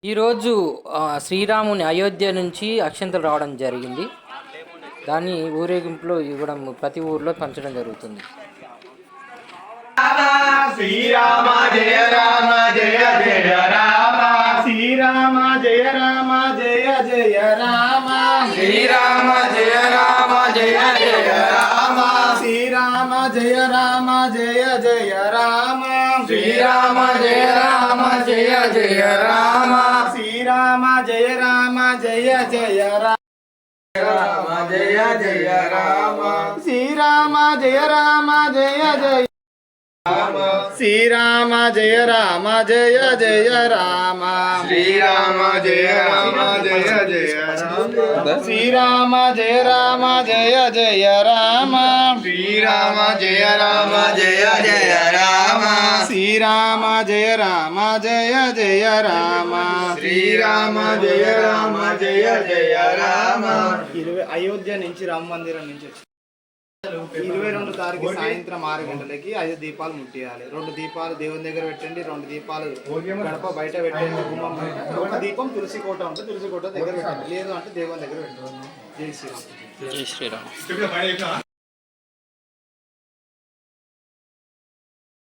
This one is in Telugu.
ఈరోజు శ్రీరాముని అయోధ్య నుంచి అక్షంతలు రావడం జరిగింది. దాన్ని ఊరేగింపులో ఇవ్వడం, ప్రతి ఊర్లో పంచడం జరుగుతుంది. శ్రీరామ జయ రామ జయ జయ రామ శ్రీరామ జయ రామ జయ జయ రామ శ్రీరామ జయ రామ జయ జయ రామ శ్రీరామ జయ రామ జయ జయ రామ శ్రీరామ జయ రామ జయ జయ రామ శ్రీరామ జయ రామ జయ జయ రామ జయ జయ రామ శ్రీరామ జయ రామ జయ జయ శ్రీరామ జయ రామ జయ జయ రామ శ్రీరామ జయ రామ జయ జయ రామ శ్రీరామ జయ రామ జయ జయ రామ శ్రీరామ జయ రామ జయ జయ రామ శ్రీరామ జయ రామ జయ జయ రామ శ్రీరామ జయ రామ జయ జయ రామ. అయోధ్య నుంచి రామ మందిరం నుంచి 22 తారీఖు సాయంత్రం 6 గంటలకి 5 దీపాలు ముట్టియాలి. 2 దీపాలు దేవుని దగ్గర పెట్టండి, 2 దీపాలు గడప బయట పెట్టండి, గుమ్మం బయట. ఒక దీపం తులసి కోట ఉంటే తులసి కోట దగ్గర పెట్టండి, లేదు అంటే దేవుని దగ్గర పెట్టండి. జై శ్రీరామ్. జై శ్రీరామ్.